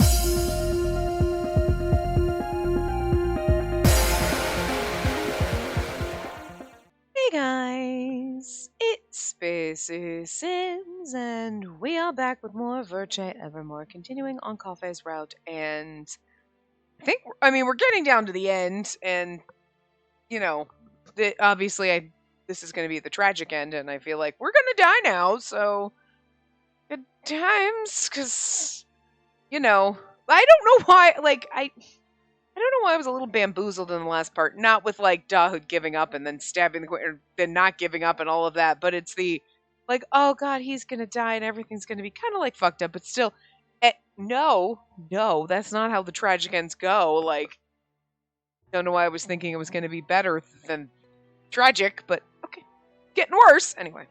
Hey guys, it's Spacey Sims, and we are back with more Virche Evermore, continuing on Coffee's route. And we're getting down to the end, and you know, obviously, this is going to be the tragic end, and I feel like we're going to die now. So good times, because I don't know why. I don't know why I was a little bamboozled in the last part. Not with like Dahud giving up and then stabbing the queen, or then not giving up and all of that. But it's the like, oh god, he's gonna die and everything's gonna be kind of like fucked up. But still, no, that's not how the tragic ends go. Like, don't know why I was thinking it was gonna be better than tragic, but okay, getting worse anyway.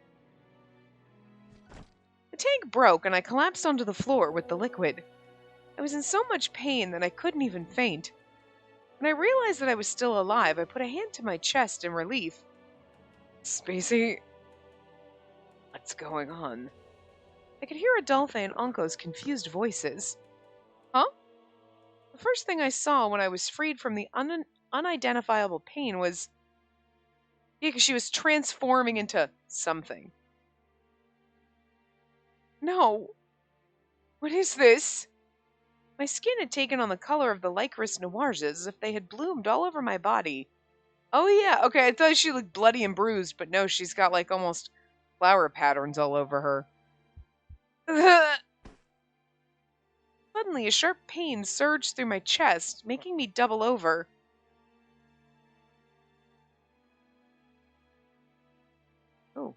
The tank broke and I collapsed onto the floor with the liquid. I was in so much pain that I couldn't even faint. When I realized that I was still alive, I put a hand to my chest in relief. Spacey, what's going on? I could hear Adolphe and Unco's confused voices. Huh? The first thing I saw when I was freed from the unidentifiable pain was... because she was transforming into something. No. What is this? My skin had taken on the color of the Lycoris noirs as if they had bloomed all over my body. Oh yeah, okay, I thought she looked bloody and bruised, but no, she's got like almost flower patterns all over her. Suddenly, a sharp pain surged through my chest, making me double over. Oh.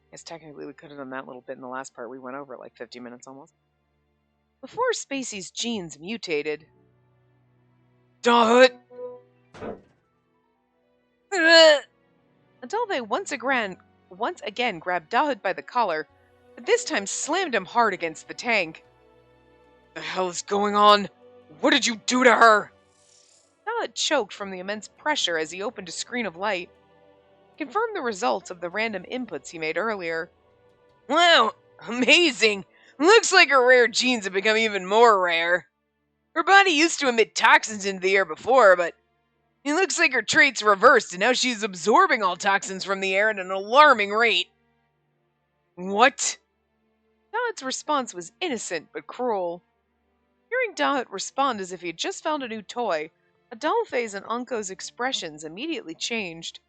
I guess technically we could have done that little bit in the last part. We went over like 50 minutes almost. Before Spacey's genes mutated... Dahut! Adolphe once again grabbed Dahut by the collar, but this time slammed him hard against the tank. The hell is going on? What did you do to her? Dahut choked from the immense pressure as he opened a screen of light. It confirmed the results of the random inputs he made earlier. Wow, amazing! Looks like her rare genes have become even more rare. Her body used to emit toxins into the air before, but it looks like her traits reversed, and now she's absorbing all toxins from the air at an alarming rate. What? Dahut's response was innocent but cruel. Hearing Dahut respond as if he had just found a new toy, Adolphe's and Unco's expressions immediately changed.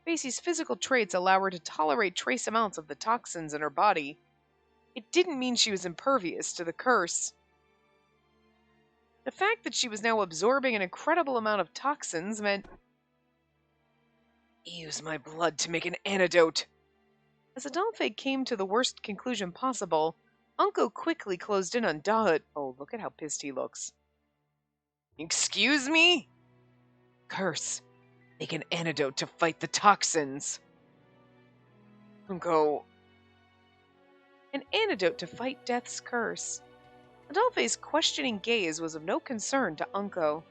Spacey's physical traits allow her to tolerate trace amounts of the toxins in her body. It didn't mean she was impervious to the curse. The fact that she was now absorbing an incredible amount of toxins meant... Use my blood to make an antidote. As Adolphe came to the worst conclusion possible, Unco quickly closed in on Dahut. Oh, look at how pissed he looks. Excuse me? Curse. Make an antidote to fight the toxins. Unco. An antidote to fight death's curse. Adolphe's questioning gaze was of no concern to Unco.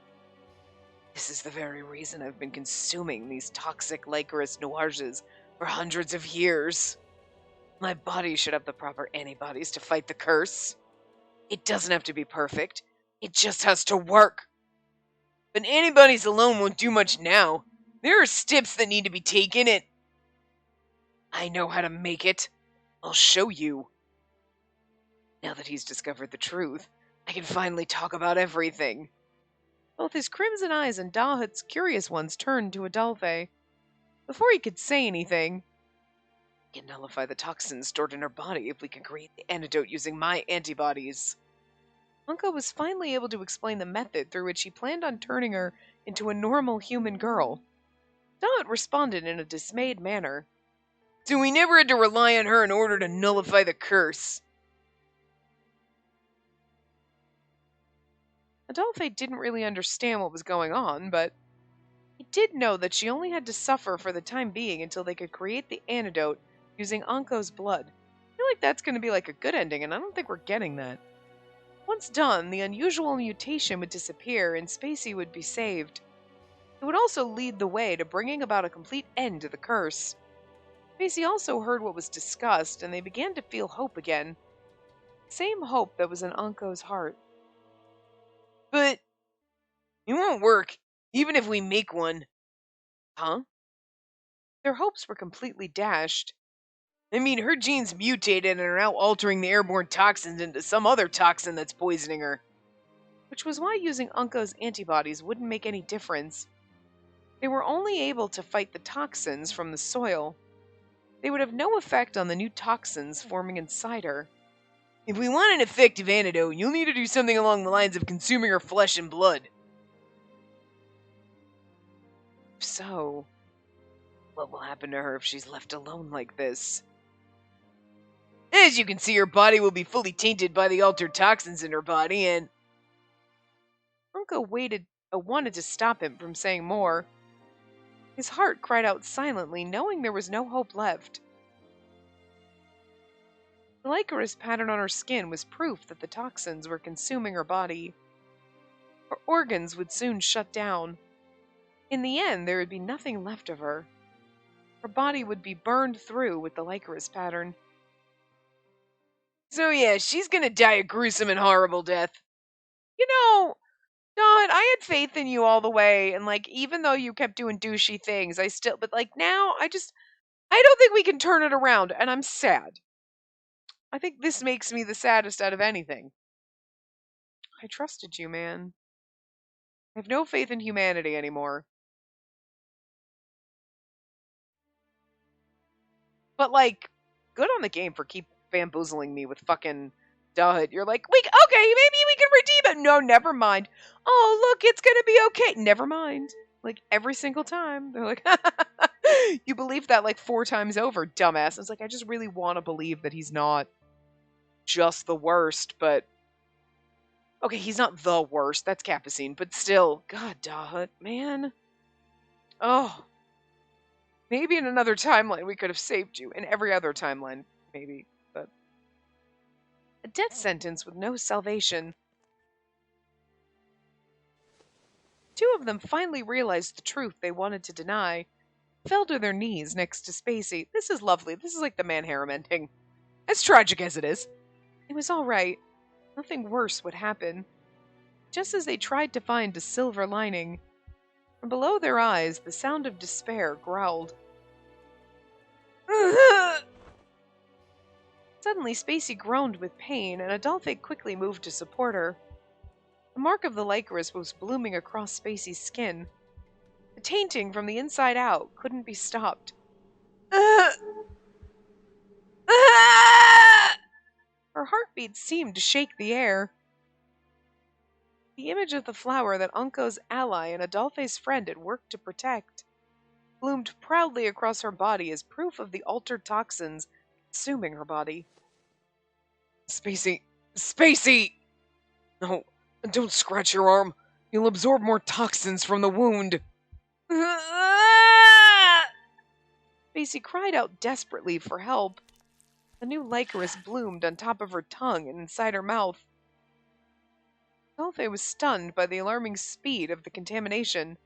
This is the very reason I've been consuming these toxic Lycoris noirs for hundreds of years. My body should have the proper antibodies to fight the curse. It doesn't have to be perfect. It just has to work. But antibodies alone won't do much now. There are steps that need to be taken, and I know how to make it. I'll show you. Now that he's discovered the truth, I can finally talk about everything. Both his crimson eyes and Dahut's curious ones turned to Adolphe. Before he could say anything, we can nullify the toxins stored in her body if we can create the antidote using my antibodies. Unco was finally able to explain the method through which he planned on turning her into a normal human girl. Dahut responded in a dismayed manner. So we never had to rely on her in order to nullify the curse. Adolphe didn't really understand what was going on, but he did know that she only had to suffer for the time being until they could create the antidote using Unco's blood. I feel like that's going to be like a good ending, and I don't think we're getting that. Once done, the unusual mutation would disappear and Spacey would be saved. It would also lead the way to bringing about a complete end to the curse. Spacey also heard what was discussed, and they began to feel hope again. Same hope that was in Anko's heart. But it won't work, even if we make one. Huh? Their hopes were completely dashed. I mean, her genes mutated and are now altering the airborne toxins into some other toxin that's poisoning her. Which was why using Unko's antibodies wouldn't make any difference. They were only able to fight the toxins from the soil. They would have no effect on the new toxins forming inside her. If we want an effective antidote, you'll need to do something along the lines of consuming her flesh and blood. So, what will happen to her if she's left alone like this? As you can see, her body will be fully tainted by the altered toxins in her body, and Unko wanted to stop him from saying more. His heart cried out silently, knowing there was no hope left. The Lycoris pattern on her skin was proof that the toxins were consuming her body. Her organs would soon shut down. In the end, there would be nothing left of her. Her body would be burned through with the Lycoris pattern. so yeah, she's gonna die a gruesome and horrible death. You know, Don, I had faith in you all the way, and like, even though you kept doing douchey things, but like now, I don't think we can turn it around, and I'm sad. I think this makes me the saddest out of anything. I trusted you, man. I have no faith in humanity anymore. But like, good on the game for keep bamboozling me with fucking dud. You're like, okay, maybe we can redeem it. No, never mind. Oh, look, it's gonna be okay. Never mind. Like every single time, they're like, you believe that like 4 times over, dumbass. It's like I just really want to believe that he's not just the worst, but okay, he's not the worst. That's Capucine, but still, God, dud, man. Oh, maybe in another timeline we could have saved you. In every other timeline, maybe, but a death sentence with no salvation. 2 of them finally realized the truth they wanted to deny, fell to their knees next to Spacey. This is lovely. This is like the man harem ending. As tragic as it is. It was all right. Nothing worse would happen. Just as they tried to find a silver lining, from below their eyes, the sound of despair growled. Suddenly, Spacey groaned with pain, and Adolphe quickly moved to support her. The mark of the Lycoris was blooming across Spacey's skin. The tainting from the inside out couldn't be stopped. Her heartbeat seemed to shake the air. The image of the flower that Unko's ally and Adolphe's friend had worked to protect bloomed proudly across her body as proof of the altered toxins consuming her body. Spacey! Spacey! No, don't scratch your arm. You'll absorb more toxins from the wound. Spacey cried out desperately for help. A new Lycoris bloomed on top of her tongue and inside her mouth. Adolphe was stunned by the alarming speed of the contamination.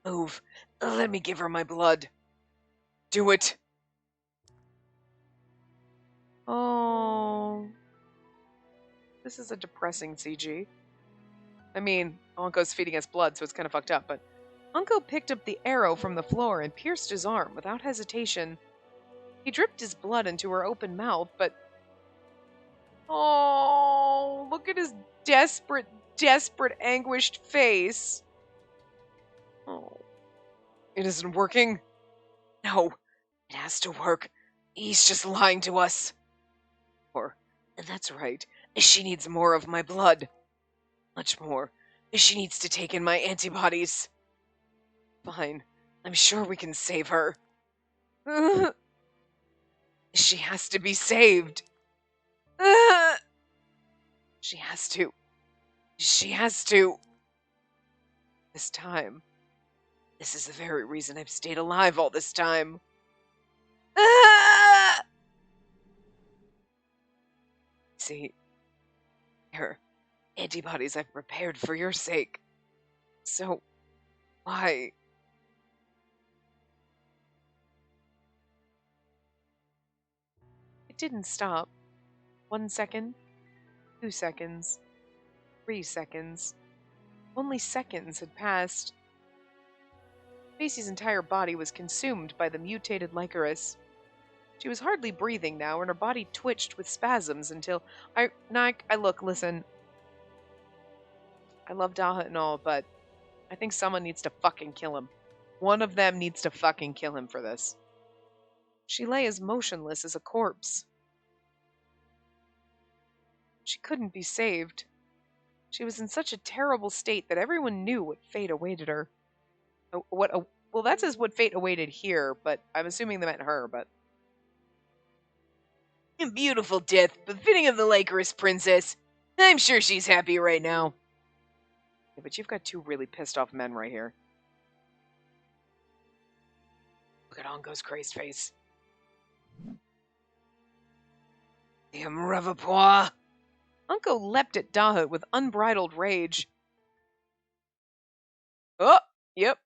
Move. Let me give her my blood. Do it. Oh. This is a depressing CG. I mean, Anko's feeding us blood, so it's kind of fucked up, but Anko picked up the arrow from the floor and pierced his arm without hesitation. He dripped his blood into her open mouth, but... Oh, look at his desperate, anguished face. Oh. It isn't working. No, it has to work. He's just lying to us. Or, that's right, she needs more of my blood. Much more. She needs to take in my antibodies. Fine, I'm sure we can save her. She has to be saved. She has to. She has to. This time. This is the very reason I've stayed alive all this time. See, here, antibodies I've prepared for your sake. So, why? It didn't stop. 1 second, 2 seconds, 3 seconds. Only seconds had passed. Macy's entire body was consumed by the mutated Lycoris. She was hardly breathing now, and her body twitched with spasms until listen. I love Daha and all, but I think someone needs to fucking kill him. One of them needs to fucking kill him for this. She lay as motionless as a corpse. She couldn't be saved. She was in such a terrible state that everyone knew what fate awaited her. Well, that says what fate awaited here, but I'm assuming they meant her, but... A beautiful death, befitting of the Lycoris princess. I'm sure she's happy right now. Yeah, but you've got two really pissed off men right here. Look at Ongo's crazed face. The reservoir. Unko leapt at Dahut with unbridled rage. Oh, yep.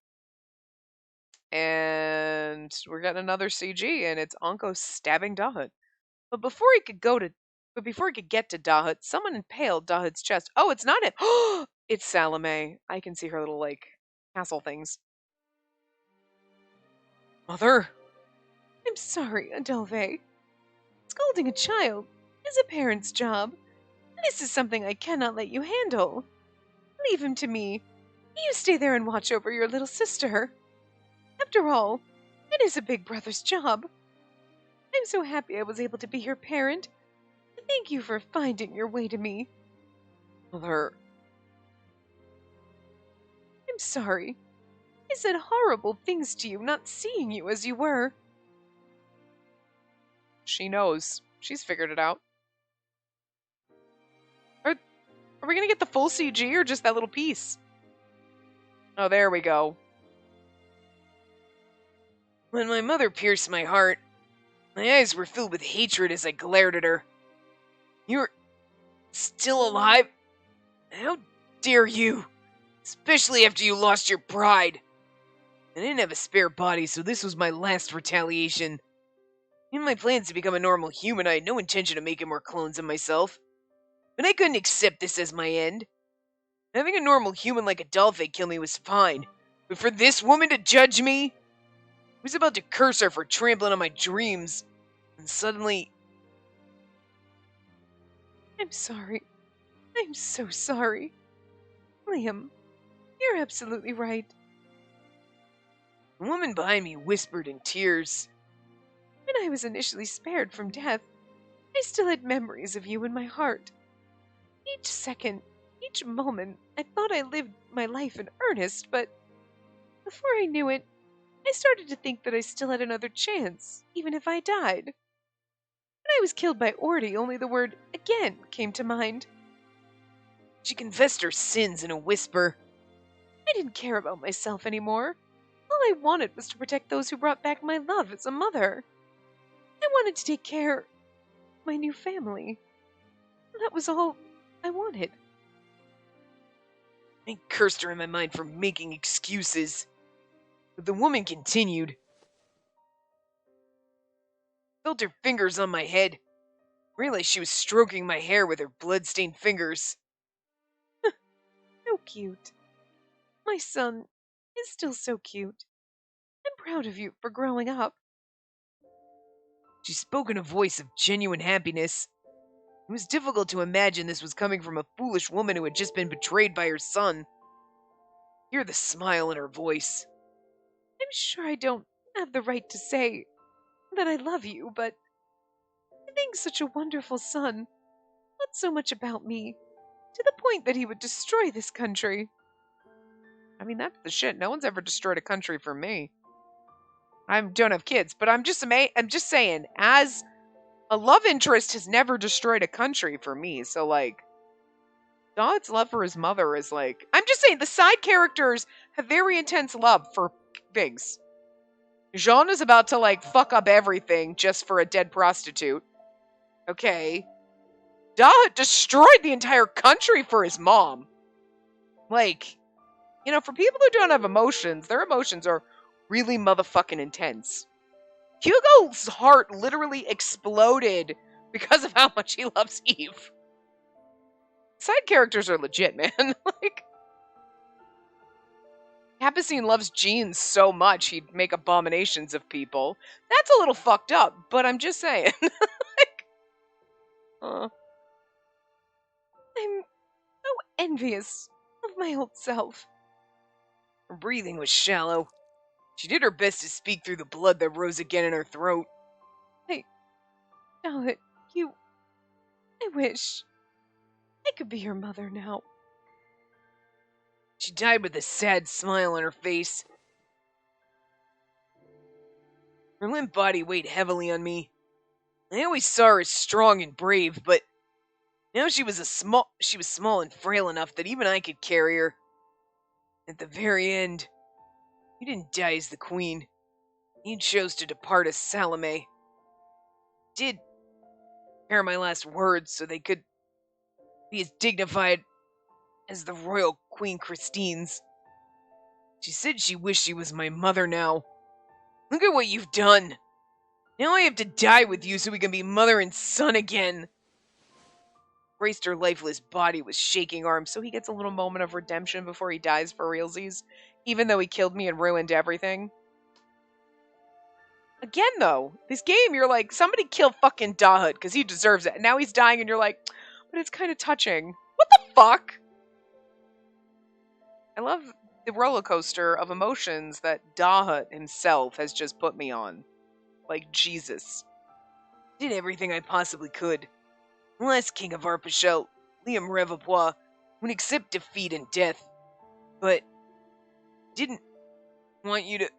And we're getting another CG, and it's Onko stabbing Dahut. But before he could get to Dahut, someone impaled Dahut's chest. Oh, it's not him. It's Salome. I can see her little, castle things. Mother? I'm sorry, Adolphe. Scolding a child is a parent's job. This is something I cannot let you handle. Leave him to me. You stay there and watch over your little sister. After all, it is a big brother's job. I'm so happy I was able to be your parent. Thank you for finding your way to me. Mother. I'm sorry. I said horrible things to you, not seeing you as you were. She knows. She's figured it out. Are we going to get the full CG or just that little piece? Oh, there we go. When my mother pierced my heart, my eyes were filled with hatred as I glared at her. You're still alive? How dare you? Especially after you lost your pride. I didn't have a spare body, so this was my last retaliation. In my plans to become a normal human, I had no intention of making more clones of myself. But I couldn't accept this as my end. Having a normal human like Adolphe kill me was fine. But for this woman to judge me? I was about to curse her for trampling on my dreams. And suddenly... I'm sorry. I'm so sorry. Liam, you're absolutely right. The woman behind me whispered in tears. When I was initially spared from death, I still had memories of you in my heart. Each second, each moment, I thought I lived my life in earnest, but before I knew it, I started to think that I still had another chance, even if I died. When I was killed by Orty, only the word again came to mind. She confessed her sins in a whisper. I didn't care about myself anymore. All I wanted was to protect those who brought back my love as a mother. I wanted to take care of my new family. That was all I wanted. I cursed her in my mind for making excuses. But the woman continued. I felt her fingers on my head. I realized she was stroking my hair with her blood-stained fingers. So cute. My son is still so cute. I'm proud of you for growing up. She spoke in a voice of genuine happiness. It was difficult to imagine this was coming from a foolish woman who had just been betrayed by her son. Hear the smile in her voice. I'm sure I don't have the right to say that I love you, but having such a wonderful son, not so much about me, to the point that he would destroy this country. I mean, that's the shit. No one's ever destroyed a country for me. I don't have kids, but I'm just saying, as a love interest has never destroyed a country for me. So, Dod's love for his mother is I'm just saying, the side characters have very intense love for pigs. Jean is about to, fuck up everything just for a dead prostitute. Okay. Dod destroyed the entire country for his mom. For people who don't have emotions, their emotions are really motherfucking intense. Hugo's heart literally exploded because of how much he loves Eve. Side characters are legit, man. Like, Capucine loves Jean so much he'd make abominations of people. That's a little fucked up, but I'm just saying. Like, I'm so envious of my old self. Her breathing was shallow. She did her best to speak through the blood that rose again in her throat. Charlotte, I wish I could be your mother now. She died with a sad smile on her face. Her limp body weighed heavily on me. I always saw her as strong and brave, but now she was small and frail enough that even I could carry her. At the very end, you didn't die as the queen. You chose to depart as Salome. Did prepare my last words so they could be as dignified as the royal Queen Christine's. She said she wished she was my mother now. Look at what you've done. Now I have to die with you so we can be mother and son again. Braced her lifeless body with shaking arms so he gets a little moment of redemption before he dies for realsies, even though he killed me and ruined everything. Again, though, this game, you're like, somebody kill fucking Dahut because he deserves it. And now he's dying and you're like, but it's kind of touching. What the fuck? I love the roller coaster of emotions that Dahut himself has just put me on. Like, Jesus. Did everything I possibly could. The last king of Arpachel, Liam Revopois, would accept defeat and death. But didn't want you to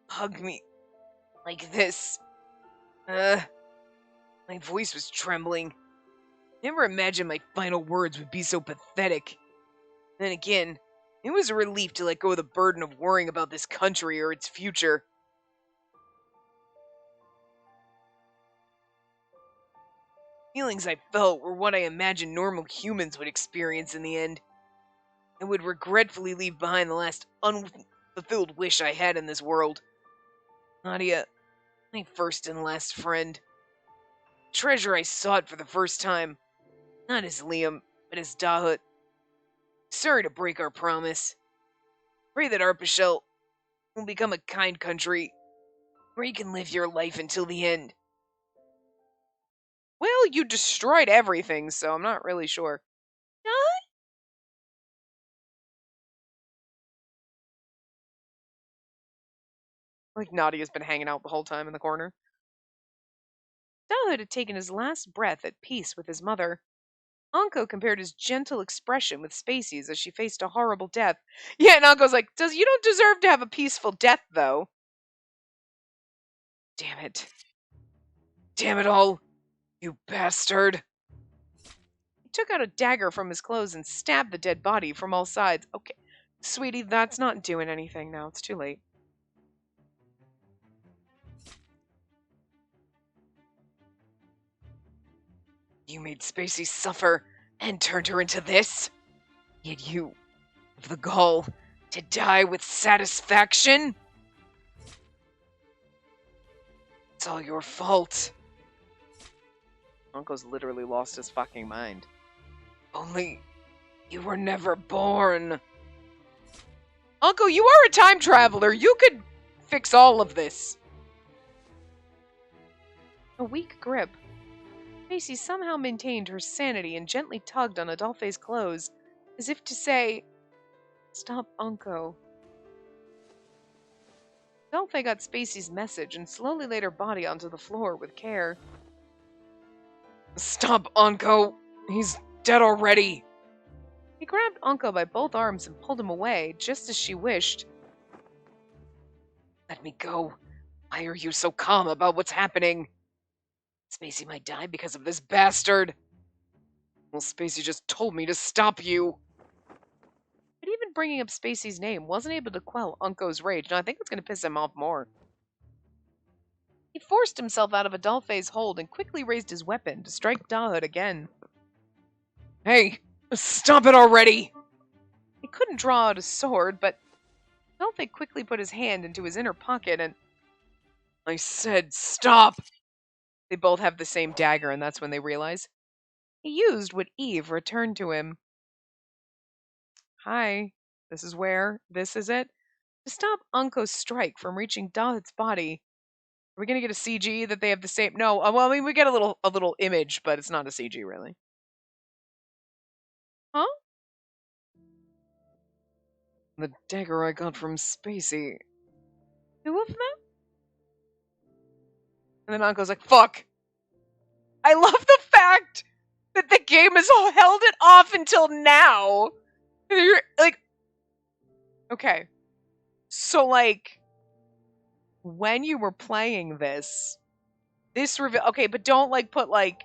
hug me like this. My voice was trembling. Never imagined my final words would be so pathetic. Then again, it was a relief to let go of the burden of worrying about this country or its future. Feelings I felt were what I imagined normal humans would experience in the end. I would regretfully leave behind the last unfulfilled wish I had in this world. Nadia, my first and last friend. Treasure I sought for the first time. Not as Liam, but as Dahut. Sorry to break our promise. Pray that Arpachel will become a kind country where you can live your life until the end. Well, you destroyed everything, so I'm not really sure. Like Nadia's been hanging out the whole time in the corner. Dahut had taken his last breath at peace with his mother. Anko compared his gentle expression with Spacey's as she faced a horrible death. Yeah, and Anko's like, you don't deserve to have a peaceful death, though. Damn it. Damn it all, you bastard. He took out a dagger from his clothes and stabbed the dead body from all sides. Okay, sweetie, that's not doing anything now. It's too late. You made Spacey suffer and turned her into this? Yet you have the gall to die with satisfaction? It's all your fault. Uncle's literally lost his fucking mind. Only you were never born. Uncle, you are a time traveler. You could fix all of this. A weak grip. Macy somehow maintained her sanity and gently tugged on Adolphe's clothes, as if to say, "Stop, Unco." Adolphe got Spacey's message and slowly laid her body onto the floor with care. "Stop, Unco! He's dead already!" He grabbed Unco by both arms and pulled him away, just as she wished. "Let me go. Why are you so calm about what's happening? Spacey might die because of this bastard. Well, Spacey just told me to stop you." But even bringing up Spacey's name wasn't able to quell Unco's rage, and I think it's going to piss him off more. He forced himself out of Adolphe's hold and quickly raised his weapon to strike Dahut again. "Hey, stop it already!" He couldn't draw out a sword, but Adolphe quickly put his hand into his inner pocket and... I said stop! They both have the same dagger, and that's when they realize. He used what Eve returned to him. Hi, this is it. To stop Unko's strike from reaching Dahd's body. Are we gonna get a CG that they have the same? No, well, I mean, we get a little image, but it's not a CG, really. Huh? The dagger I got from Spacey. Two of them? And then Anko's like, fuck! I love the fact that the game has held it off until now. You're like, okay. So, like, when you were playing this reveal, okay, but don't, like, put, like,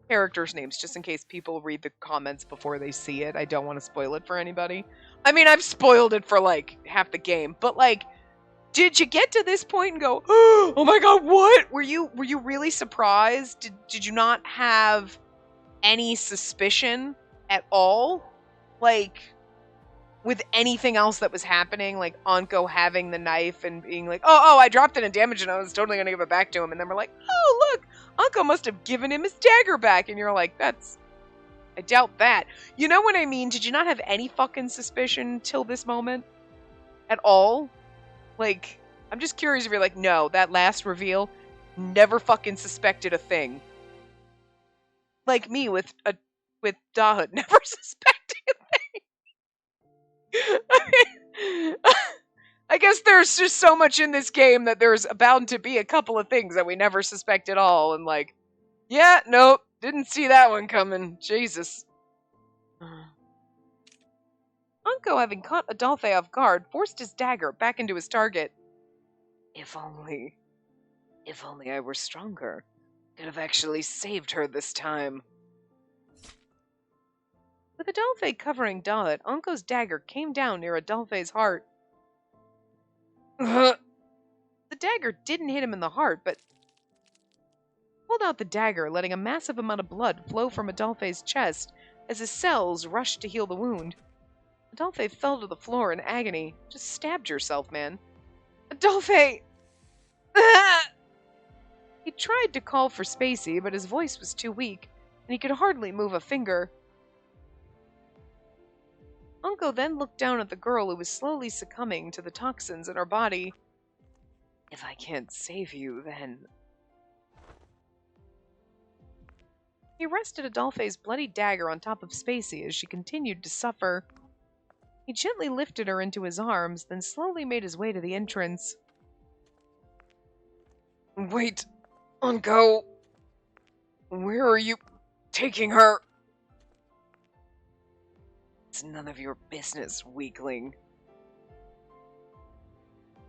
characters' names, just in case people read the comments before they see it. I don't want to spoil it for anybody. I mean, I've spoiled it for, like, half the game, but, like, did you get to this point and go, oh my god, what? Were you really surprised? Did you not have any suspicion at all? Like, with anything else that was happening, like Anko having the knife and being like, oh, I dropped it in damage and I was totally gonna give it back to him. And then we're like, oh, look, Anko must have given him his dagger back. And you're like, I doubt that. You know what I mean? Did you not have any fucking suspicion till this moment? At all? Like, I'm just curious if you're like, no, that last reveal, never fucking suspected a thing. Like me with Dahood, never suspecting a thing. I mean, I guess there's just so much in this game that there's bound to be a couple of things that we never suspect at all, and like, yeah, nope, didn't see that one coming. Jesus. Anko, having caught Adolphe off guard, forced his dagger back into his target. If only I were stronger, could have actually saved her this time. With Adolphe covering Dalit, Anko's dagger came down near Adolphe's heart. The dagger didn't hit him in the heart, but pulled out the dagger, letting a massive amount of blood flow from Adolphe's chest as his cells rushed to heal the wound. Adolphe fell to the floor in agony. Just stabbed yourself, man. Adolphe! He tried to call for Spacey, but his voice was too weak, and he could hardly move a finger. Anko then looked down at the girl who was slowly succumbing to the toxins in her body. If I can't save you, then... He rested Adolphe's bloody dagger on top of Spacey as she continued to suffer. He gently lifted her into his arms, then slowly made his way to the entrance. Wait, Anko. Where are you taking her? It's none of your business, weakling.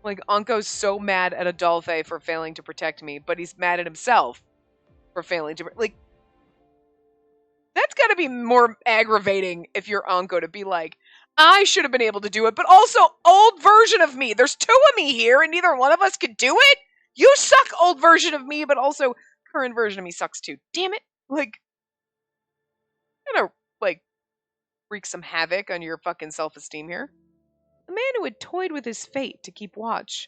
Like, Anko's so mad at Adolphe for failing to protect me, but he's mad at himself for failing to... Like, that's gotta be more aggravating if you're Anko to be like, I should have been able to do it, but also, old version of me. There's two of me here, and neither one of us could do it? You suck, old version of me, but also, current version of me sucks too. Damn it. Like, gonna, like, wreak some havoc on your fucking self-esteem here. The man who had toyed with his fate to keep watch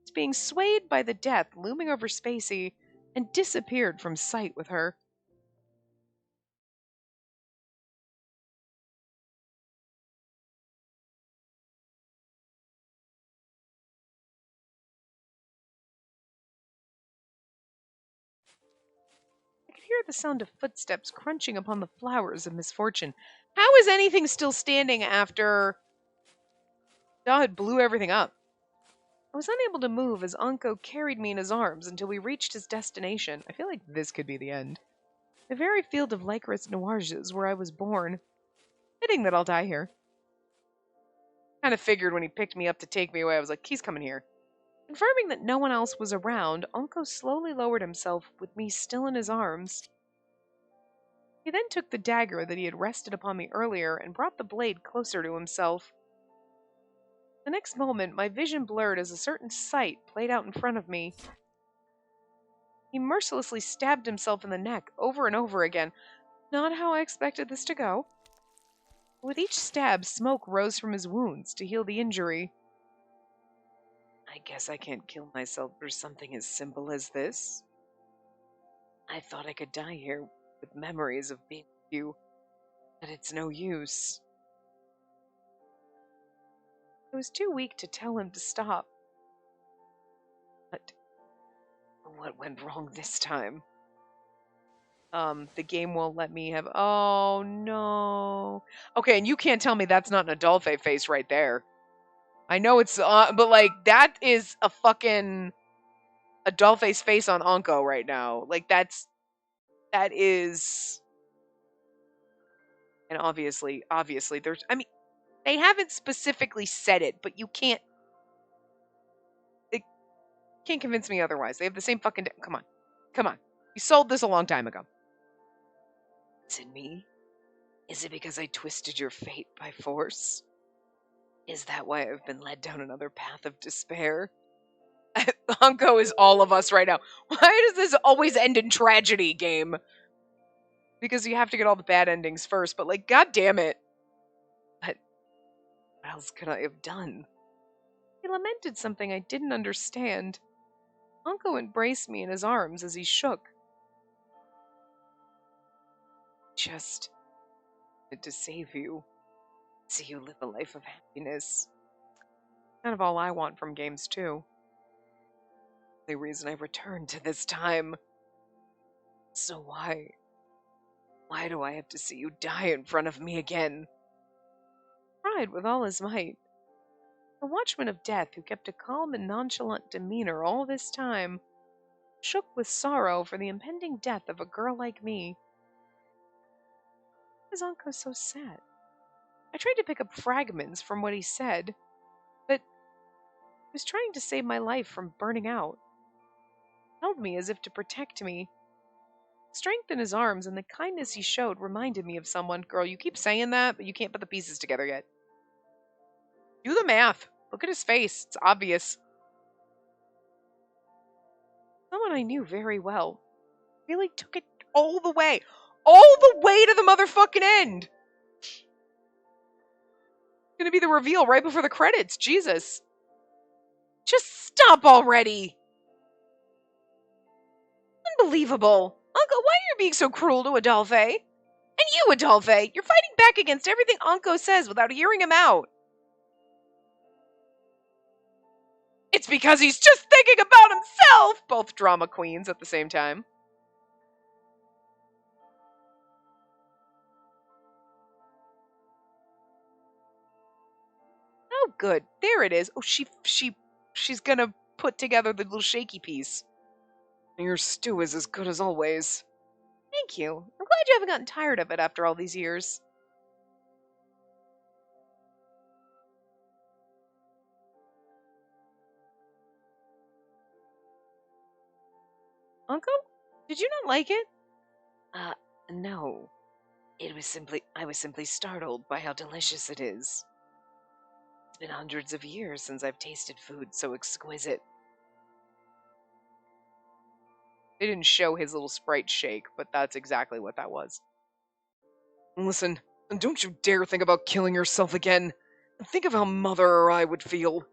was being swayed by the death looming over Spacey and disappeared from sight with her. I could hear the sound of footsteps crunching upon the flowers of misfortune. How is anything still standing after Dodd blew everything up? I was unable to move as Anko carried me in his arms until we reached his destination. I feel like this could be the end. The very field of Lycoris Noire's where I was born. Fitting that I'll die here. Kind of figured when he picked me up to take me away, I was like, he's coming here. Confirming that no one else was around, Anko slowly lowered himself with me still in his arms. He then took the dagger that he had rested upon me earlier and brought the blade closer to himself. The next moment, my vision blurred as a certain sight played out in front of me. He mercilessly stabbed himself in the neck over and over again. Not how I expected this to go. With each stab, smoke rose from his wounds to heal the injury. I guess I can't kill myself for something as simple as this. I thought I could die here with memories of being with you, but it's no use. I was too weak to tell him to stop. But what went wrong this time? The game won't let me have. Oh no. Okay, and you can't tell me that's not an Adolphe face right there. I know it's, but like that is a fucking Adolphe's face on Anko right now. Like that is, and obviously, there's. I mean, they haven't specifically said it, but you can't. They can't convince me otherwise. They have the same fucking. Come on, come on. You sold this a long time ago. Is it me? Is it because I twisted your fate by force? Is that why I've been led down another path of despair? Anko is all of us right now. Why does this always end in tragedy, game? Because you have to get all the bad endings first, but like, god damn it. But what else could I have done? He lamented something I didn't understand. Anko embraced me in his arms as he shook. Just wanted to save you. See you live a life of happiness. Kind of all I want from games, too. The reason I returned to this time. So why? Why do I have to see you die in front of me again? Cried with all his might. The watchman of death, who kept a calm and nonchalant demeanor all this time, shook with sorrow for the impending death of a girl like me. Why is Anko so sad? I tried to pick up fragments from what he said, but he was trying to save my life from burning out. He held me as if to protect me. The strength in his arms and the kindness he showed reminded me of someone. Girl, you keep saying that, but you can't put the pieces together yet. Do the math. Look at his face. It's obvious. Someone I knew very well. Really took it all the way. All the way to the motherfucking end. It's gonna be the reveal right before the credits. Jesus. Just stop already. Unbelievable. Anko, why are you being so cruel to Adolphe? And you, Adolphe, you're fighting back against everything Anko says without hearing him out. It's because he's just thinking about himself! Both drama queens at the same time. Oh, good. There it is. Oh, she's gonna put together the little shaky piece. Your stew is as good as always. Thank you. I'm glad you haven't gotten tired of it after all these years. Uncle? Did you not like it? No. I was simply startled by how delicious it is. It's been hundreds of years since I've tasted food so exquisite. They didn't show his little sprite shake, but that's exactly what that was. Listen, don't you dare think about killing yourself again. Think of how Mother or I would feel.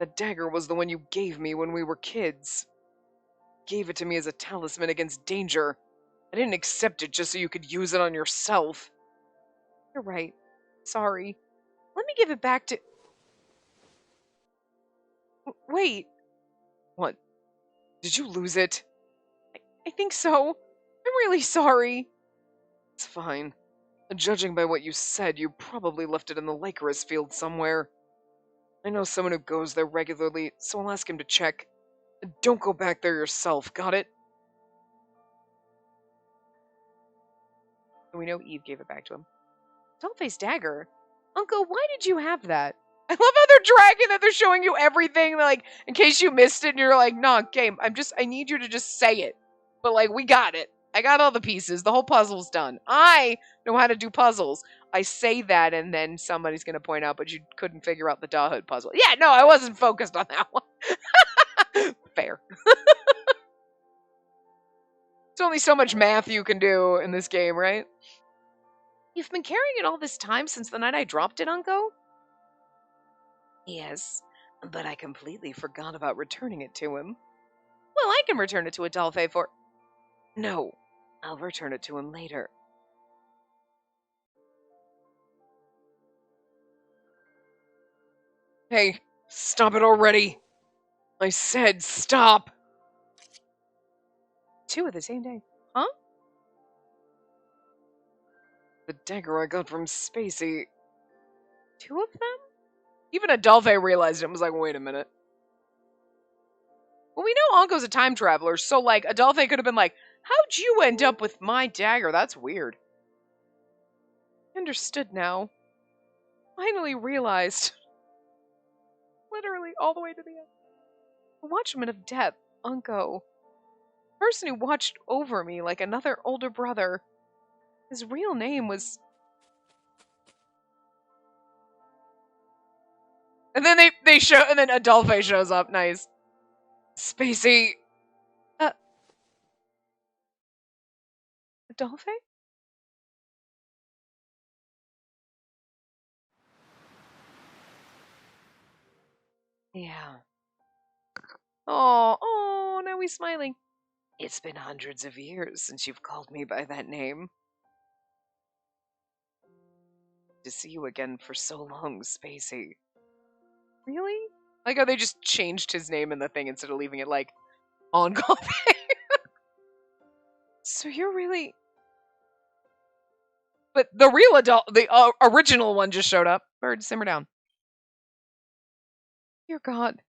The dagger was the one you gave me when we were kids. Gave it to me as a talisman against danger. I didn't accept it just so you could use it on yourself. You're right. Sorry. Let me give it back to... Wait. What? Did you lose it? I think so. I'm really sorry. It's fine. Judging by what you said, you probably left it in the Lycoris field somewhere. I know someone who goes there regularly, so I'll ask him to check. Don't go back there yourself, got it? We know Eve gave it back to him. Dollface dagger? Uncle, why did you have that? I love how they're dragging that they're showing you everything, like, in case you missed it and you're like, nah, game, I need you to just say it. But, like, we got it. I got all the pieces. The whole puzzle's done. I know how to do puzzles. I say that and then somebody's going to point out, but you couldn't figure out the Dahood puzzle. Yeah, no, I wasn't focused on that one. Fair. There's only so much math you can do in this game, right? You've been carrying it all this time since the night I dropped it, Unko? Yes, but I completely forgot about returning it to him. Well, I can return it to Adolphe for... No, I'll return it to him later. Hey, stop it already! I said stop! 2 of the same day. Huh? The dagger I got from Spacey. 2 of them? Even Adolphe realized it and was like, wait a minute. Well, we know Anko's a time traveler, so, like, Adolphe could have been like, how'd you end up with my dagger? That's weird. I understood now. Finally realized. Literally, all the way to the end. The watchman of death, Anko. The person who watched over me like another older brother. His real name was... And then they show, and then Adolphe shows up. Nice. Spacey. Adolphe? Yeah. Oh, now he's smiling. It's been hundreds of years since you've called me by that name. To see you again for so long, Spacey. Really? Like how they just changed his name in the thing instead of leaving it like on coffee. So you're really... But the real the original one just showed up. Bird, simmer down. Dear God,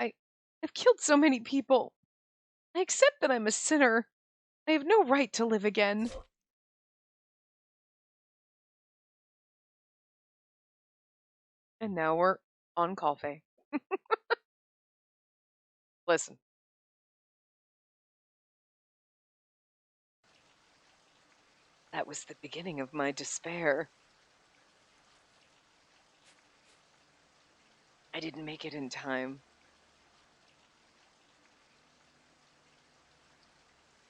I've killed so many people. I accept that I'm a sinner. I have no right to live again. And now we're on coffee. Listen. That was the beginning of my despair. I didn't make it in time.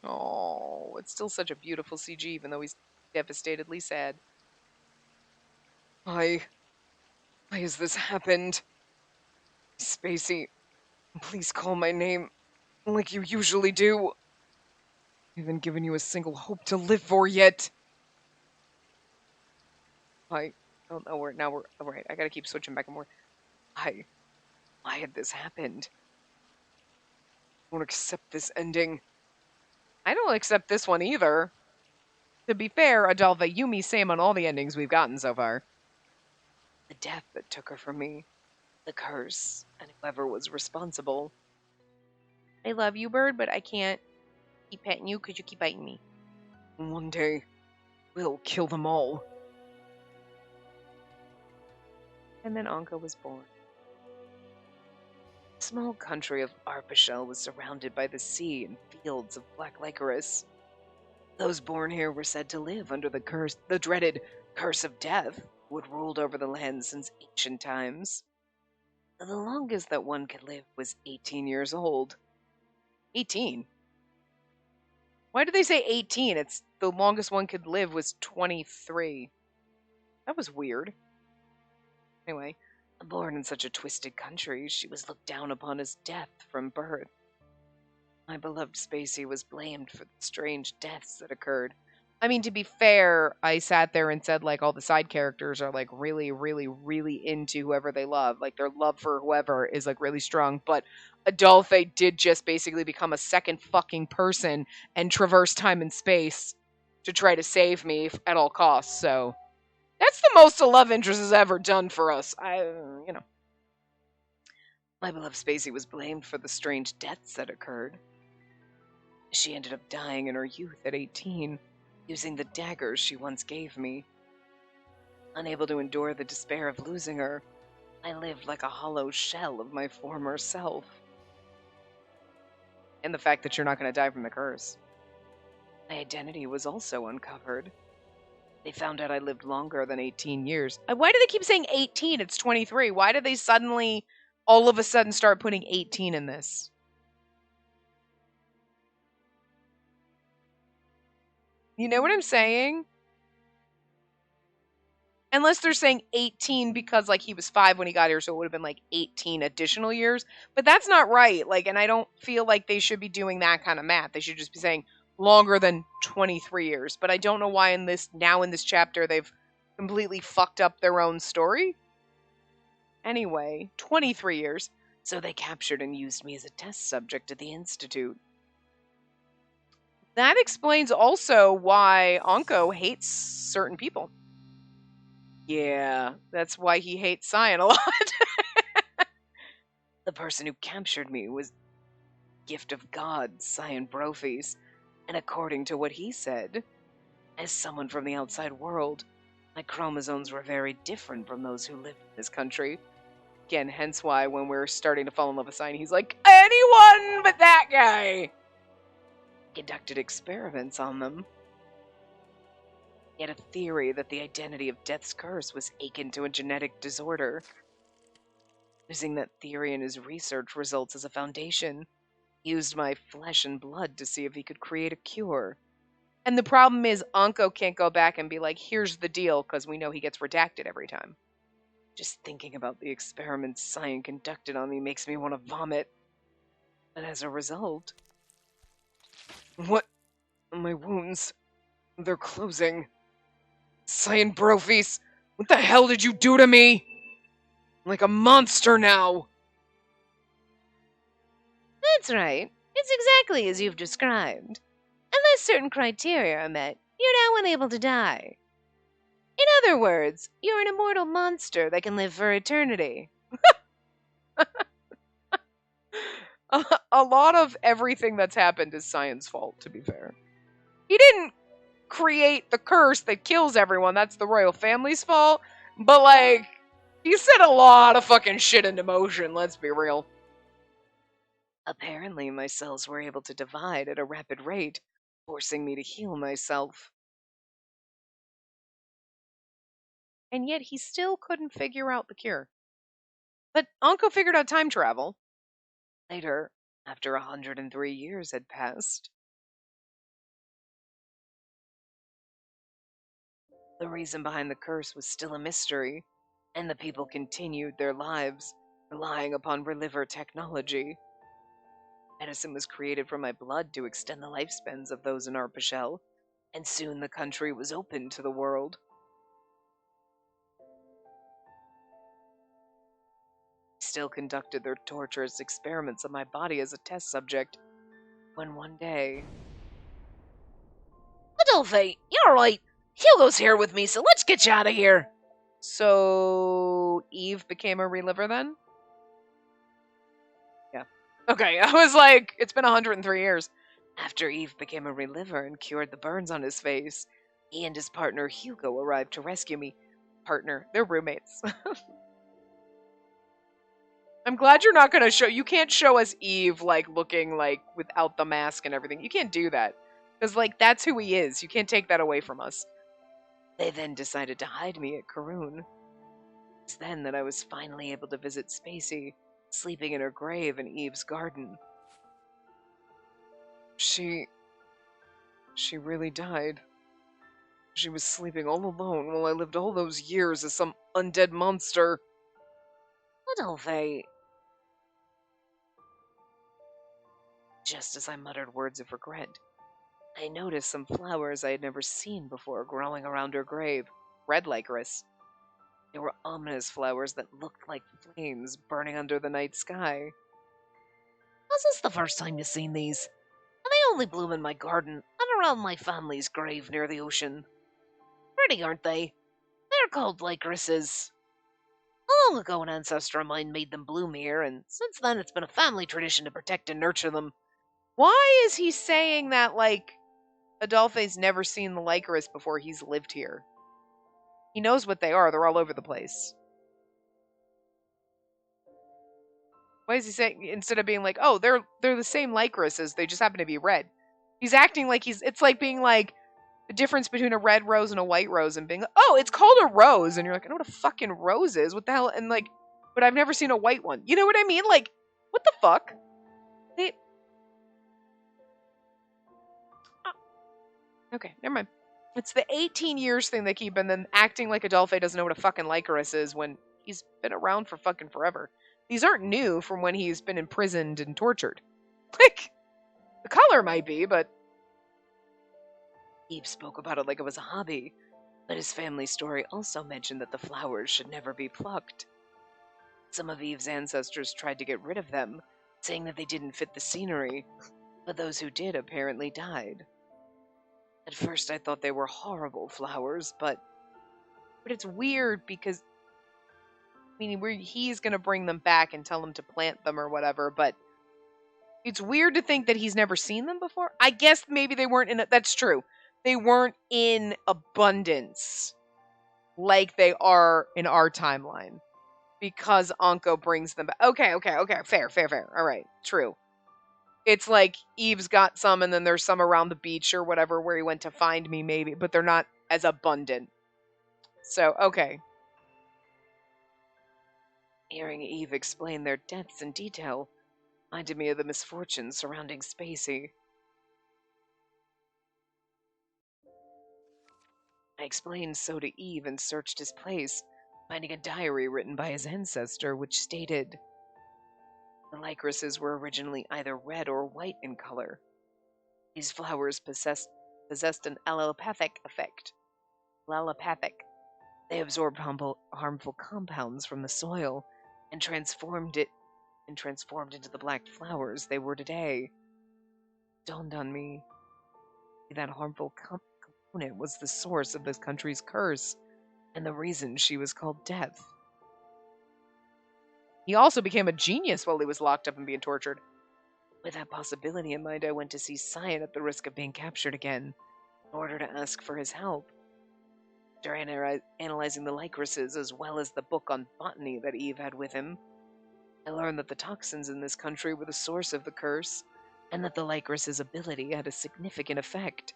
Oh, it's still such a beautiful CG, even though he's devastatedly sad. Why has this happened? Spacey, please call my name like you usually do. I haven't given you a single hope to live for yet. Oh no, we're all right. I gotta keep switching back and forth. Why had this happened? I won't accept this ending. I don't accept this one either. To be fair, Adolphe, you, me, same on all the endings we've gotten so far. The death that took her from me, the curse, and whoever was responsible. I love you, Bird, but I can't keep petting you because you keep biting me. One day, we'll kill them all. And then Anka was born. The small country of Arpachel was surrounded by the sea and fields of black licorice. Those born here were said to live under the dreaded curse of death, who had ruled over the land since ancient times. The longest that one could live was 18 years old. 18? Why did they say 18? It's the longest one could live was 23. That was weird. Anyway, born in such a twisted country, she was looked down upon as death from birth. My beloved Spacey was blamed for the strange deaths that occurred. I mean, to be fair, I sat there and said, like, all the side characters are, like, really, really, really into whoever they love. Like, their love for whoever is, like, really strong. But Adolphe did just basically become a second fucking person and traverse time and space to try to save me at all costs. So, that's the most a love interest has ever done for us. My beloved Spacey was blamed for the strange deaths that occurred. She ended up dying in her youth at 18, using the daggers she once gave me. Unable to endure the despair of losing her, I lived like a hollow shell of my former self. And the fact that you're not going to die from the curse. My identity was also uncovered. They found out I lived longer than 18 years. Why do they keep saying 18? It's 23. Why did they suddenly, all of a sudden, start putting 18 in this? You know what I'm saying? Unless they're saying 18 because like he was 5 when he got here, so it would have been like 18 additional years. But that's not right. Like, and I don't feel like they should be doing that kind of math. They should just be saying longer than 23 years. But I don't know why in this chapter they've completely fucked up their own story. Anyway, 23 years. So they captured and used me as a test subject at the Institute. That explains also why Anko hates certain people. Yeah, that's why he hates Cyan a lot. The person who captured me was gift of God, Cyan Brophies, and according to what he said, as someone from the outside world, my chromosomes were very different from those who lived in this country. Again, hence why when we're starting to fall in love with Cyan, he's like, anyone but that guy! Conducted experiments on them. He had a theory that the identity of Death's curse was akin to a genetic disorder. Using that theory in his research results as a foundation, he used my flesh and blood to see if he could create a cure. And the problem is, Anko can't go back and be like, here's the deal, because we know he gets redacted every time. Just thinking about the experiments Cyan conducted on me makes me want to vomit. But as a result... What? My wounds. They're closing. Cyan Brophies, what the hell did you do to me? I'm like a monster now. That's right. It's exactly as you've described. Unless certain criteria are met, you're now unable to die. In other words, you're an immortal monster that can live for eternity. A lot of everything that's happened is Cyan's fault, to be fair. He didn't create the curse that kills everyone. That's the royal family's fault. But, like, he set a lot of fucking shit into motion, let's be real. Apparently, my cells were able to divide at a rapid rate, forcing me to heal myself. And yet he still couldn't figure out the cure. But Anko figured out time travel. Later, after 103 years had passed. The reason behind the curse was still a mystery, and the people continued their lives, relying upon reliver technology. Medicine was created from my blood to extend the lifespans of those in Arpachel, and soon the country was open to the world. Still conducted their torturous experiments on my body as a test subject, when one day... Adolphe, you're right. Hugo's here with me, so let's get you out of here. So, Eve became a reliver then? Yeah. Okay, I was like, it's been 103 years. After Eve became a reliver and cured the burns on his face, he and his partner Hugo arrived to rescue me. Partner, they're roommates. I'm glad you're not gonna show, you can't show us Eve, like, looking, like, without the mask and everything. You can't do that. Because, like, that's who he is. You can't take that away from us. They then decided to hide me at Karun. It's then that I was finally able to visit Spacey, sleeping in her grave in Eve's garden. She really died. She was sleeping all alone while I lived all those years as some undead monster. Adolphe. Just as I muttered words of regret, I noticed some flowers I had never seen before growing around her grave. Red licorice. They were ominous flowers that looked like flames burning under the night sky. Was this the first time you've seen these? And they only bloom in my garden and around my family's grave near the ocean. Pretty, aren't they? They're called licorices. Long ago, an ancestor of mine made them bloom here, and since then it's been a family tradition to protect and nurture them. Why is he saying that, like, Adolphe's never seen the licorice before he's lived here? He knows what they are. They're all over the place. Why is he saying, instead of being like, oh, they're the same licorices, they just happen to be red? He's acting like it's like being like, the difference between a red rose and a white rose, and being like, oh, it's called a rose, and you're like, I know what a fucking rose is, what the hell, and like, but I've never seen a white one. You know what I mean? Like, what the fuck? Okay, never mind. It's the 18 years thing they keep, and then acting like Adolphe doesn't know what a fucking Lycoris is when he's been around for fucking forever. These aren't new from when he's been imprisoned and tortured. Like, the color might be, but Eve spoke about it like it was a hobby, but his family story also mentioned that the flowers should never be plucked. Some of Eve's ancestors tried to get rid of them, saying that they didn't fit the scenery, but those who did apparently died. At first I thought they were horrible flowers, but it's weird because he's gonna bring them back and tell them to plant them or whatever, but it's weird to think that he's never seen them before. I guess maybe they weren't that's true. They weren't in abundance like they are in our timeline because Anko brings them back. Okay, fair. All right, true. It's like Eve's got some and then there's some around the beach or whatever where he went to find me maybe, but they're not as abundant. So, okay. Hearing Eve explain their deaths in detail reminded me of the misfortunes surrounding Spacey. I explained so to Eve and searched his place, finding a diary written by his ancestor which stated the lycrises were originally either red or white in color. These flowers possessed an allelopathic effect. They absorbed harmful compounds from the soil and transformed into the black flowers they were today. It dawned on me that harmful component was the source of this country's curse and the reason she was called Death. He also became a genius while he was locked up and being tortured. With that possibility in mind, I went to see Cyan at the risk of being captured again, in order to ask for his help. After analyzing the lycrises as well as the book on botany that Eve had with him, I learned that the toxins in this country were the source of the curse, and that the lycris's ability had a significant effect.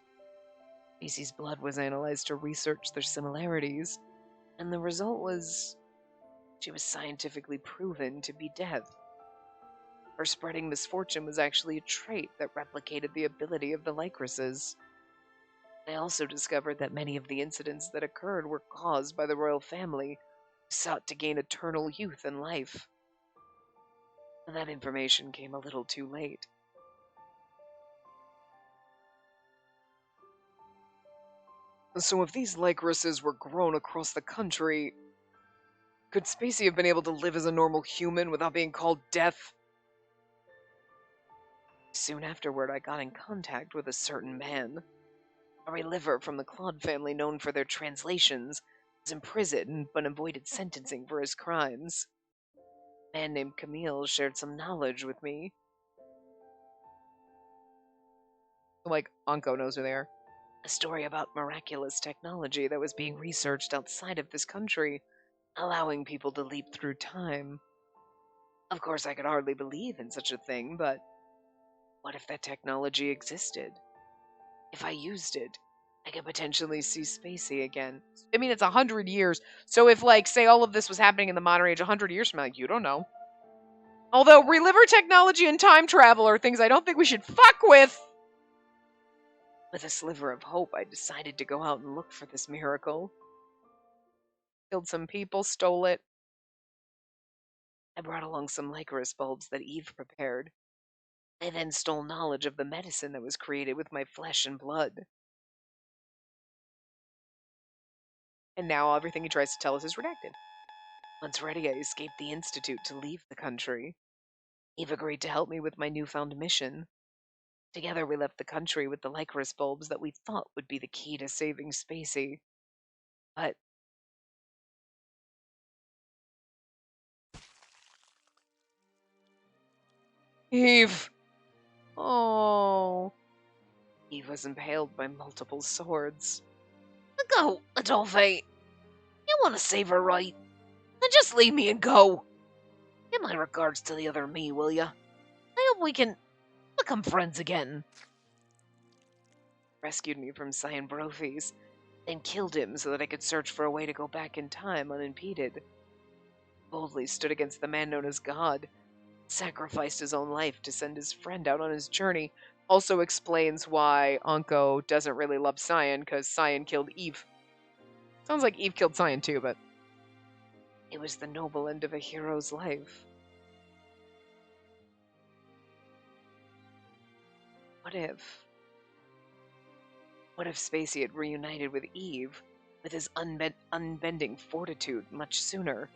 Macy's blood was analyzed to research their similarities, and the result was she was scientifically proven to be Death. Her spreading misfortune was actually a trait that replicated the ability of the lycrises. I also discovered that many of the incidents that occurred were caused by the royal family, who sought to gain eternal youth and life. That information came a little too late. So if these lycrises were grown across the country, could Spacey have been able to live as a normal human without being called Death? Soon afterward, I got in contact with a certain man. A reliver from the Claude family known for their translations was imprisoned but avoided sentencing for his crimes. A man named Camille shared some knowledge with me. Like, Anko knows who they are. A story about miraculous technology that was being researched outside of this country, allowing people to leap through time. Of course, I could hardly believe in such a thing, but what if that technology existed? If I used it, I could potentially see Spacey again. I mean, it's 100 years. So if, like, say all of this was happening in the modern age 100 years from now, you don't know. Although reliver technology and time travel are things I don't think we should fuck with. With a sliver of hope, I decided to go out and look for this miracle. Killed some people, stole it. I brought along some lycoris bulbs that Eve prepared. I then stole knowledge of the medicine that was created with my flesh and blood. And now everything he tries to tell us is redacted. Once ready, I escaped the Institute to leave the country. Eve agreed to help me with my newfound mission. Together we left the country with the lycoris bulbs that we thought would be the key to saving Spacey. But Eve! Oh. Eve was impaled by multiple swords. Go, Adolphe. You want to save her, right? Then just leave me and go. Give my regards to the other me, will ya? I hope we can become friends again. Rescued me from Cyan Brophy's, then killed him so that I could search for a way to go back in time unimpeded. Boldly stood against the man known as God, sacrificed his own life to send his friend out on his journey, Also explains why Anko doesn't really love Cyan, because Cyan killed Eve. Sounds like Eve killed Cyan too, but it was the noble end of a hero's life. What if? What if Spacey had reunited with Eve, with his unbending fortitude, much sooner?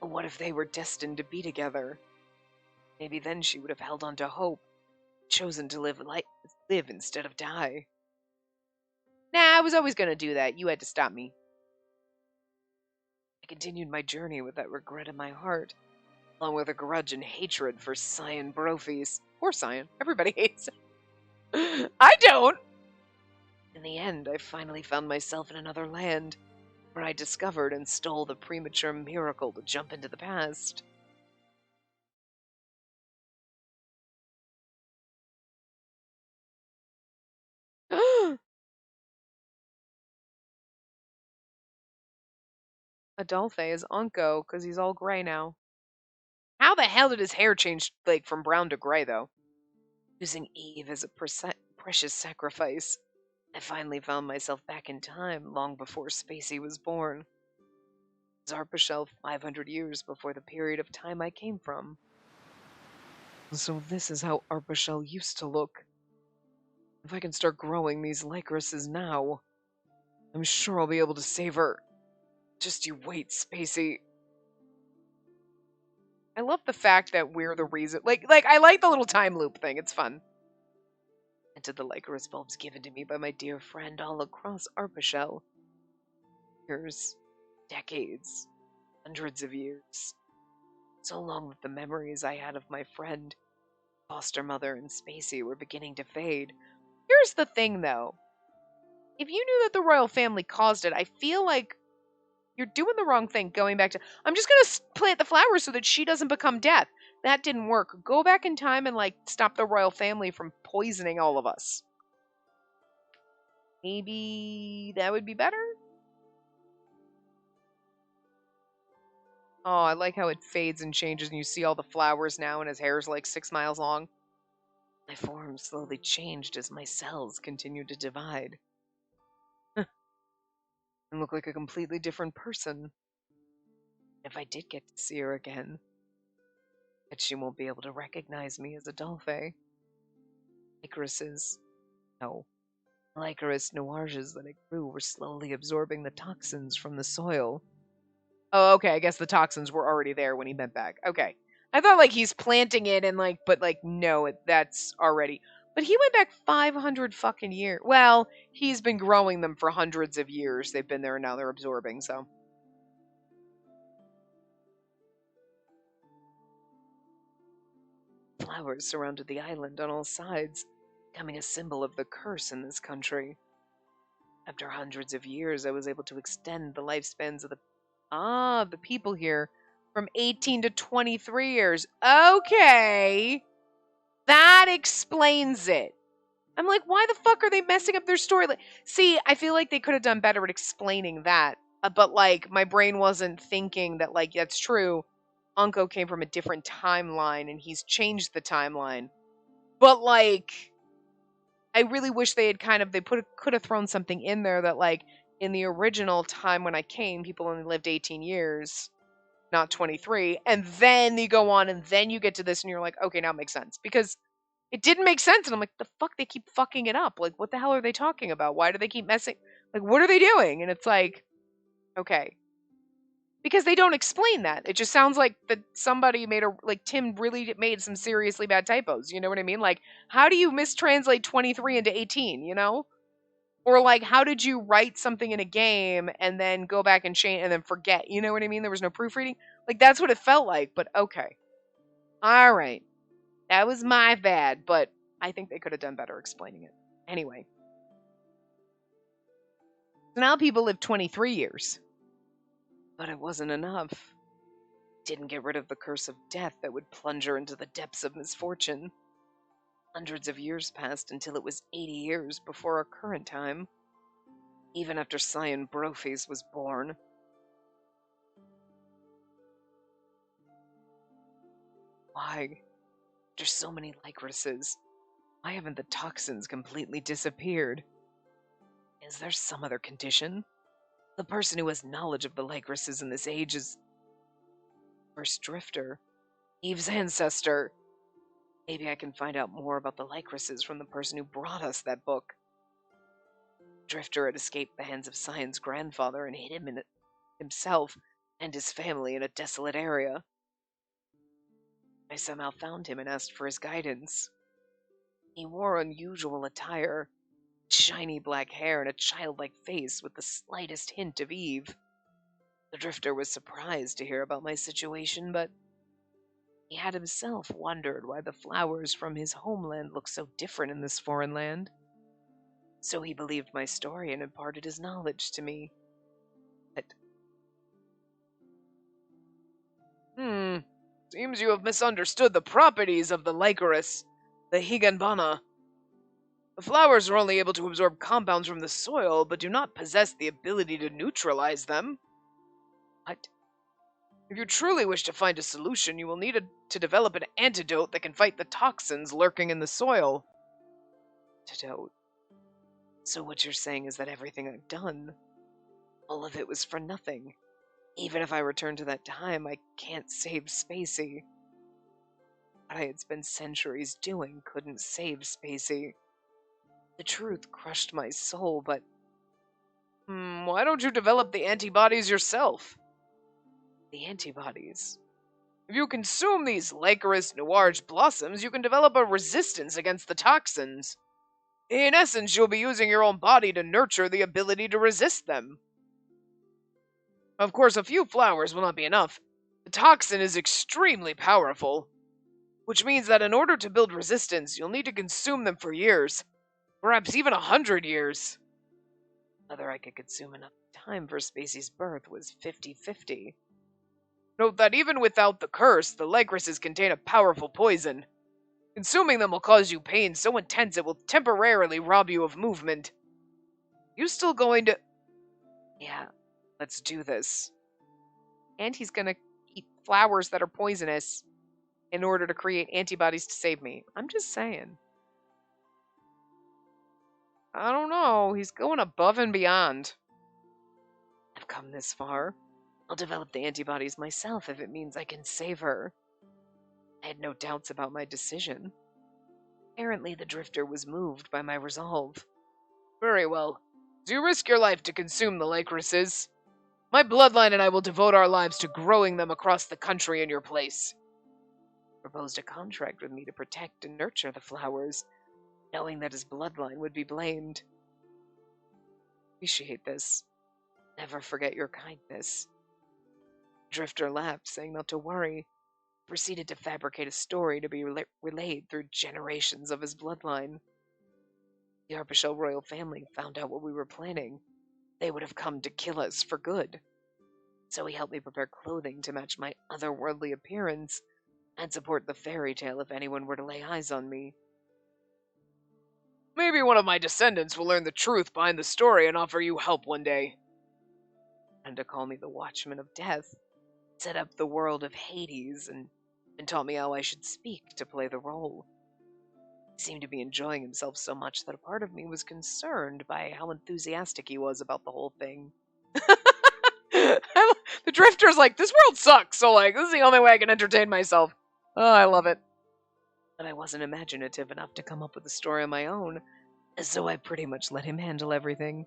Or what if they were destined to be together? Maybe then she would have held on to hope, chosen to live instead of die. Nah, I was always going to do that. You had to stop me. I continued my journey with that regret in my heart, along with a grudge and hatred for Cyan Brophies. Poor Cyan. Everybody hates him. I don't! In the end, I finally found myself in another land, where I discovered and stole the premature miracle to jump into the past. Adolphe is Unco, because he's all gray now. How the hell did his hair change, like, from brown to gray, though? Using Eve as a precious sacrifice, I finally found myself back in time long before Spacey was born. Zarpashel 500 years before the period of time I came from. So this is how Arpachel used to look. If I can start growing these lycrases now, I'm sure I'll be able to save her. Just you wait, Spacey. I love the fact that we're the reason. Like I like the little time loop thing. It's fun. And to the lycra bulbs given to me by my dear friend all across Arpachel. Years, decades, hundreds of years. So long that the memories I had of my friend, foster mother, and Spacey were beginning to fade. Here's the thing, though. If you knew that the royal family caused it, I feel like you're doing the wrong thing going back to, I'm just going to plant the flowers so that she doesn't become death. That didn't work. Go back in time and, like, stop the royal family from poisoning all of us. Maybe that would be better? Oh, I like how it fades and changes and you see all the flowers now and his hair's like 6 miles long. My form slowly changed as my cells continued to divide. And look like a completely different person. If I did get to see her again, but she won't be able to recognize me as Adolphe. Lycrases. No. Lycaris noirs that I grew were slowly absorbing the toxins from the soil. Oh, okay, I guess the toxins were already there when he went back. Okay. I thought, like, he's planting it and, like, but, like, no, that's already. But he went back 500 fucking years. Well, he's been growing them for hundreds of years. They've been there and now they're absorbing, so. Flowers surrounded the island on all sides, becoming a symbol of the curse in this country. After hundreds of years, I was able to extend the lifespans of the people here from 18 to 23 years. Okay. That explains it. I'm like, why the fuck are they messing up their story? Like, see, I feel like they could have done better at explaining that. But, like, my brain wasn't thinking that, like, that's true. Unko came from a different timeline and he's changed the timeline. But, like, I really wish they had could have thrown something in there that, like, in the original time when I came, people only lived 18 years, not 23. And then you go on and then you get to this and you're like, okay, now it makes sense. Because it didn't make sense. And I'm like, the fuck, they keep fucking it up. Like, what the hell are they talking about? Why do they keep messing? Like, what are they doing? And it's like, okay. Because they don't explain that. It just sounds like that somebody Tim really made some seriously bad typos. You know what I mean? Like, how do you mistranslate 23 into 18, you know? Or, like, how did you write something in a game and then go back and change and then forget? You know what I mean? There was no proofreading. Like, that's what it felt like, but okay. All right. That was my bad, but I think they could have done better explaining it. Anyway. So now people live 23 years. But it wasn't enough. Didn't get rid of the curse of death that would plunge her into the depths of misfortune. Hundreds of years passed until it was 80 years before our current time. Even after Cyan Brophies was born. Why? There's so many lycrases. Why haven't the toxins completely disappeared? Is there some other condition? The person who has knowledge of the lycraces in this age is first drifter, Eve's ancestor. Maybe I can find out more about the lycraces from the person who brought us that book. Drifter had escaped the hands of Cyan's grandfather and hid himself and his family in a desolate area. I somehow found him and asked for his guidance. He wore unusual attire, shiny black hair and a childlike face with the slightest hint of Eve. The drifter was surprised to hear about my situation, but he had himself wondered why the flowers from his homeland looked so different in this foreign land. So he believed my story and imparted his knowledge to me. But, seems you have misunderstood the properties of the Lycoris, the Higanbana. The flowers are only able to absorb compounds from the soil, but do not possess the ability to neutralize them. What? If you truly wish to find a solution, you will need to develop an antidote that can fight the toxins lurking in the soil. Antidote? So what you're saying is that everything I've done, all of it was for nothing. Even if I return to that time, I can't save Spacey. What I had spent centuries doing couldn't save Spacey. The truth crushed my soul, but... why don't you develop the antibodies yourself? The antibodies? If you consume these Lycoris noirge blossoms, you can develop a resistance against the toxins. In essence, you'll be using your own body to nurture the ability to resist them. Of course, a few flowers will not be enough. The toxin is extremely powerful, which means that in order to build resistance, you'll need to consume them for years, perhaps even 100 years. Whether I could consume enough time for Spacey's birth was 50-50. Note that even without the curse, the lycraces contain a powerful poison. Consuming them will cause you pain so intense it will temporarily rob you of movement. You still going to... Yeah, let's do this. And he's gonna eat flowers that are poisonous in order to create antibodies to save me. I'm just saying. I don't know. He's going above and beyond. I've come this far. I'll develop the antibodies myself if it means I can save her. I had no doubts about my decision. Apparently, the drifter was moved by my resolve. Very well. Do you risk your life to consume the lycraces? My bloodline and I will devote our lives to growing them across the country in your place. He proposed a contract with me to protect and nurture the flowers, knowing that his bloodline would be blamed. Appreciate this. Never forget your kindness. Drifter laughed, saying not to worry. Proceeded to fabricate a story to be relayed through generations of his bloodline. The Arbishel royal family found out what we were planning. They would have come to kill us for good. So he helped me prepare clothing to match my otherworldly appearance and support the fairy tale if anyone were to lay eyes on me. Maybe one of my descendants will learn the truth behind the story and offer you help one day. And to call me the Watchman of Death, set up the world of Hades, and taught me how I should speak to play the role. He seemed to be enjoying himself so much that a part of me was concerned by how enthusiastic he was about the whole thing. The drifter's like, this world sucks, so this is the only way I can entertain myself. Oh, I love it. But I wasn't imaginative enough to come up with a story on my own, so I pretty much let him handle everything.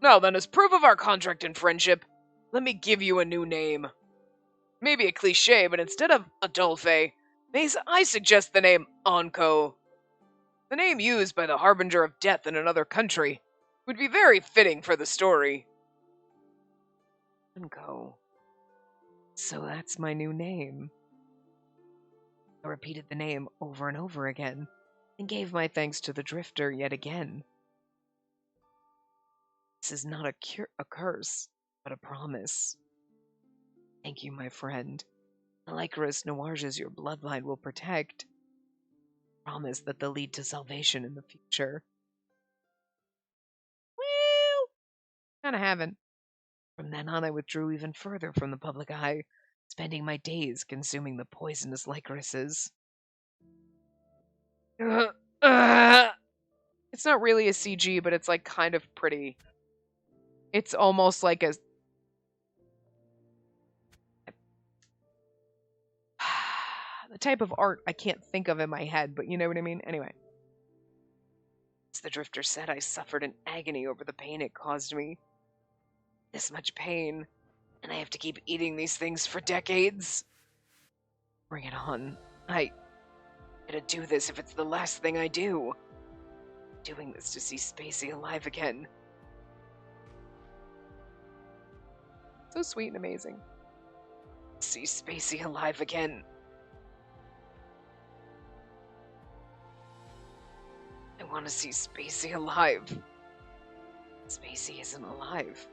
Now then, as proof of our contract and friendship, let me give you a new name. Maybe a cliche, but instead of Adolphe, I suggest the name Anko. The name used by the Harbinger of Death in another country would be very fitting for the story. Anko. So that's my new name. I repeated the name over and over again, and gave my thanks to the drifter yet again. This is not a curse, but a promise. Thank you, my friend. The Lycoris noirges your bloodline will protect. Promise that they'll lead to salvation in the future. Well, kinda haven't. From then on, I withdrew even further from the public eye, spending my days consuming the poisonous lycorises. It's not really a CG, but it's like kind of pretty. It's almost like a the type of art I can't think of in my head, but you know what I mean? Anyway. As the drifter said, I suffered an agony over the pain it caused me. This much pain, and I have to keep eating these things for decades. Bring it on. I gotta do this if it's the last thing I do. Doing this to see Spacey alive again. So sweet and amazing. See Spacey alive again. I want to see Spacey alive. Spacey isn't alive.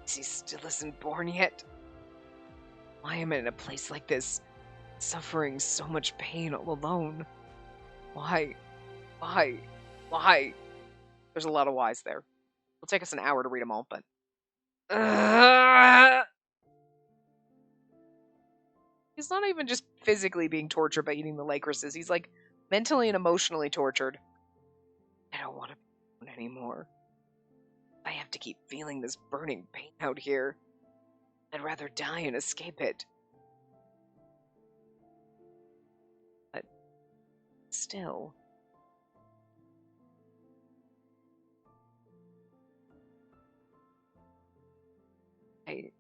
He still isn't born yet. Why am I in a place like this, suffering so much pain all alone? Why? Why? Why? There's a lot of whys there. It'll take us an hour to read them all, but... He's not even just physically being tortured by eating the lycruses. He's like mentally and emotionally tortured. I don't want to be alone anymore. I have to keep feeling this burning pain out here. I'd rather die and escape it. But still... I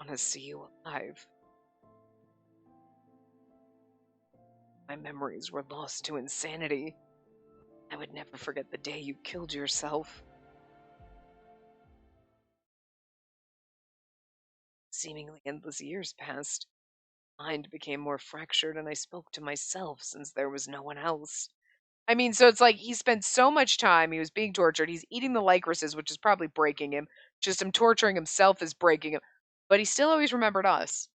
want to see you alive. My memories were lost to insanity. I would never forget the day you killed yourself. Seemingly endless years passed. Mind became more fractured, and I spoke to myself since there was no one else. I mean, so it's like he spent so much time, he was being tortured, he's eating the lycruses, which is probably breaking him. Just him torturing himself is breaking him. But he still always remembered us.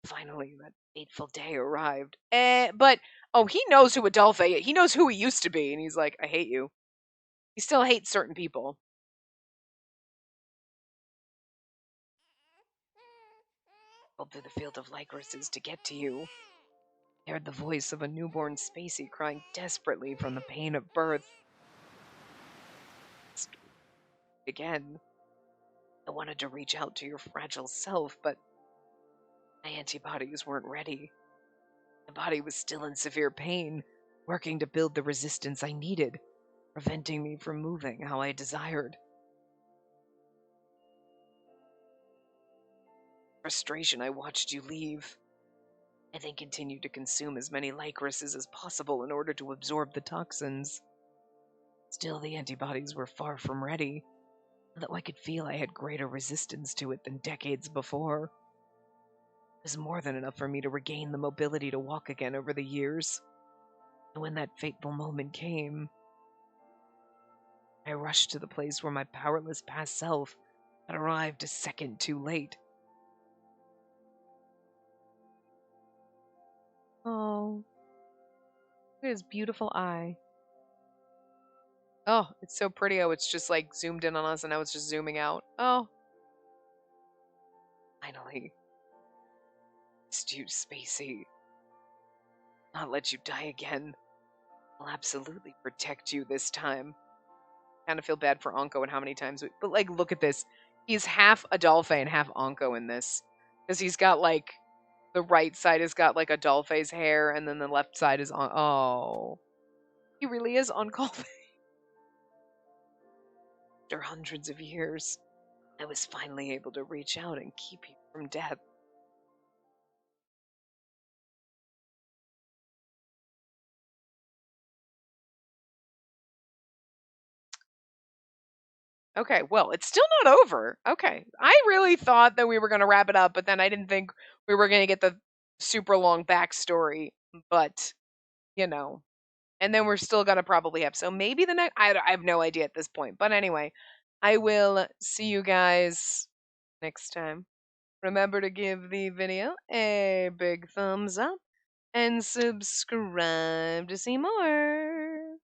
Finally, that fateful day arrived. But, oh, he knows who Adolphe is. He knows who he used to be, and he's like, I hate you. He still hates certain people. Through the field of lycruses to get to you. I heard the voice of a newborn Spacey crying desperately from the pain of birth. Again, I wanted to reach out to your fragile self, but my antibodies weren't ready. My body was still in severe pain, working to build the resistance I needed, preventing me from moving how I desired. Frustration, I watched you leave. I then continued to consume as many lycruses as possible in order to absorb the toxins. Still, the antibodies were far from ready, though I could feel I had greater resistance to it than decades before. It was more than enough for me to regain the mobility to walk again over the years. And when that fateful moment came, I rushed to the place where my powerless past self had arrived a second too late. Oh, look at his beautiful eye. Oh, it's so pretty how it's just like zoomed in on us and now it's just zooming out. Oh. Finally. Stu Spacey. Not let you die again. I'll absolutely protect you this time. Kind of feel bad for Anko and how many times but like look at this. He's half Adolphe and half Anko in this. Because he's got like the right side has got like Adolphe's hair and then the left side is on oh. He really is Anko. After hundreds of years, I was finally able to reach out and keep you from death. Okay, well, it's still not over. Okay. I really thought that we were going to wrap it up, but then I didn't think we were going to get the super long backstory. But, you know, and then we're still going to probably have. So maybe the next, I have no idea at this point. But anyway, I will see you guys next time. Remember to give the video a big thumbs up and subscribe to see more.